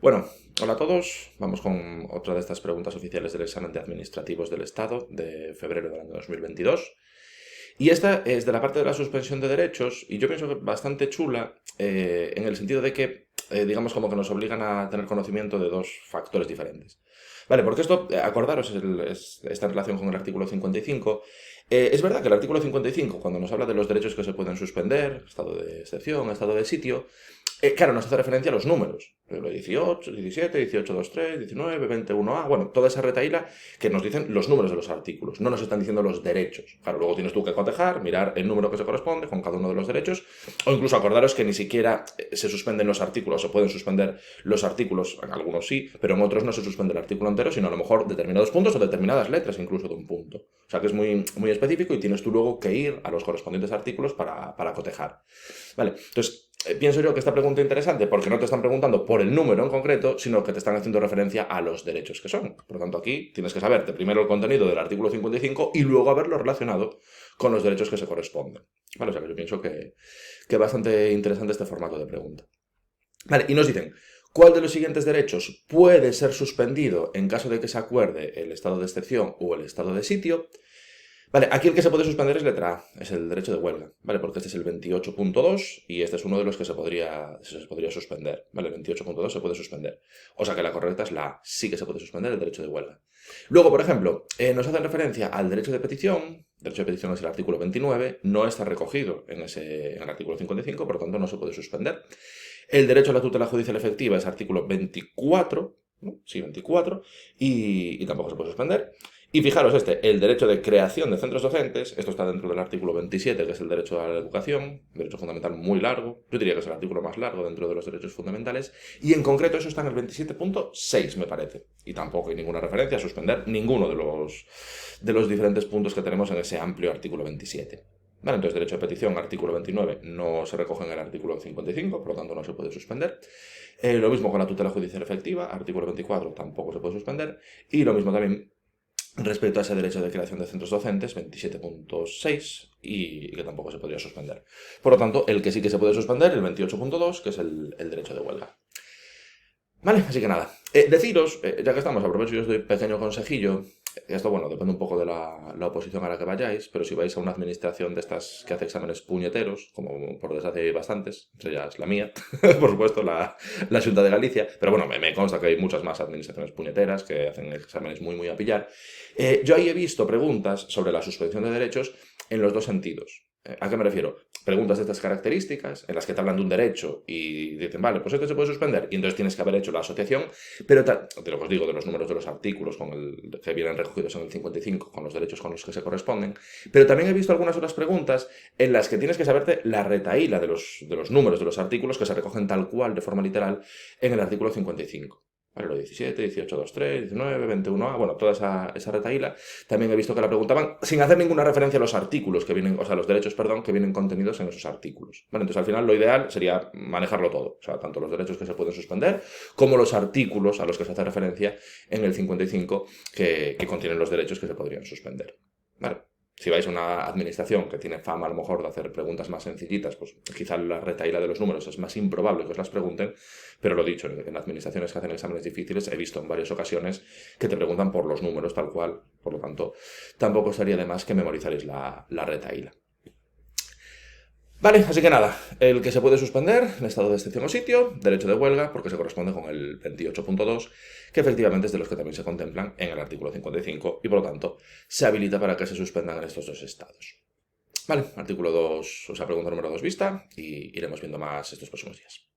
Bueno, hola a todos. Vamos con otra de estas preguntas oficiales del examen de administrativos del Estado de febrero del año 2022. Y esta es de la parte de la suspensión de derechos, y yo pienso que bastante chula, en el sentido de que, digamos, como que nos obligan a tener conocimiento de dos factores diferentes. Vale, porque esto, acordaros, está en relación con el artículo 55. Es verdad que el artículo 55, cuando nos habla de los derechos que se pueden suspender, estado de excepción, estado de sitio, claro, nos hace referencia a los números. Lo 18, 17, 18, 23, 19, 21A, bueno, toda esa retahíla que nos dicen los números de los artículos, no nos están diciendo los derechos. Claro, luego tienes tú que cotejar, mirar el número que se corresponde con cada uno de los derechos, o incluso acordaros que ni siquiera se suspenden los artículos, se pueden suspender los artículos, en algunos sí, pero en otros no se suspende el artículo entero, sino a lo mejor determinados puntos o determinadas letras incluso de un punto. O sea que es muy, muy específico y tienes tú luego que ir a los correspondientes artículos para cotejar. Vale, entonces pienso yo que esta pregunta es interesante porque no te están preguntando por el número en concreto, sino que te están haciendo referencia a los derechos que son. Por lo tanto, aquí tienes que saberte primero el contenido del artículo 55 y luego haberlo relacionado con los derechos que se corresponden. Vale, o sea que yo pienso que es bastante interesante este formato de pregunta. Vale, y nos dicen, ¿cuál de los siguientes derechos puede ser suspendido en caso de que se acuerde el estado de excepción o el estado de sitio? Vale, aquí el que se puede suspender es letra A, es el derecho de huelga, ¿vale? Porque este es el 28.2 y este es uno de los que se podría suspender, ¿vale? El 28.2 se puede suspender. O sea que la correcta es la A, sí que se puede suspender el derecho de huelga. Luego, por ejemplo, nos hacen referencia al derecho de petición. El derecho de petición es el artículo 29, no está recogido en el artículo 55, por lo tanto no se puede suspender. El derecho a la tutela judicial efectiva es artículo 24, ¿no? Sí, 24, y tampoco se puede suspender. Y fijaros el derecho de creación de centros docentes, esto está dentro del artículo 27, que es el derecho a la educación, derecho fundamental muy largo, yo diría que es el artículo más largo dentro de los derechos fundamentales, y en concreto eso está en el 27.6, me parece, y tampoco hay ninguna referencia a suspender ninguno de los diferentes puntos que tenemos en ese amplio artículo 27. Vale, entonces derecho de petición, artículo 29, no se recoge en el artículo 55, por lo tanto no se puede suspender. Lo mismo con la tutela judicial efectiva, artículo 24, tampoco se puede suspender, y lo mismo también respecto a ese derecho de creación de centros docentes, 27.6, y que tampoco se podría suspender. Por lo tanto, el que sí que se puede suspender, el 28.2, que es el derecho de huelga. Vale, así que nada. Deciros, ya que estamos, aprovecho y os doy pequeño consejillo. Esto, bueno, depende un poco de la oposición a la que vayáis, pero si vais a una administración de estas que hace exámenes puñeteros, como por desgracia hay bastantes, entre ellas la mía, por supuesto, la Xunta de Galicia, pero bueno, me consta que hay muchas más administraciones puñeteras que hacen exámenes muy, muy a pillar. Yo ahí he visto preguntas sobre la suspensión de derechos en los dos sentidos. ¿A qué me refiero? Preguntas de estas características, en las que te hablan de un derecho y dicen, vale, pues este se puede suspender, y entonces tienes que haber hecho la asociación, pero de lo que os digo, de los números de los artículos que vienen recogidos en el 55, con los derechos con los que se corresponden, pero también he visto algunas otras preguntas en las que tienes que saberte la retahíla de los números de los artículos que se recogen tal cual, de forma literal, en el artículo 55. Vale, lo 17, 18, 23, 19, 21A, bueno, toda esa retahíla. También he visto que la preguntaban sin hacer ninguna referencia a los artículos que vienen, o sea, los derechos, perdón, que vienen contenidos en esos artículos. Vale, entonces al final lo ideal sería manejarlo todo. O sea, tanto los derechos que se pueden suspender como los artículos a los que se hace referencia en el 55 que contienen los derechos que se podrían suspender. Vale. Si vais a una administración que tiene fama a lo mejor de hacer preguntas más sencillitas, pues quizá la retahíla de los números es más improbable que os las pregunten, pero lo dicho, en administraciones que hacen exámenes difíciles he visto en varias ocasiones que te preguntan por los números tal cual, por lo tanto, tampoco sería de más que memorizaréis la retahíla. Vale, así que nada, el que se puede suspender, en estado de excepción o sitio, derecho de huelga, porque se corresponde con el 28.2, que efectivamente es de los que también se contemplan en el artículo 55 y por lo tanto se habilita para que se suspendan en estos dos estados. Vale, artículo 2, o sea, pregunta número 2 vista y iremos viendo más estos próximos días.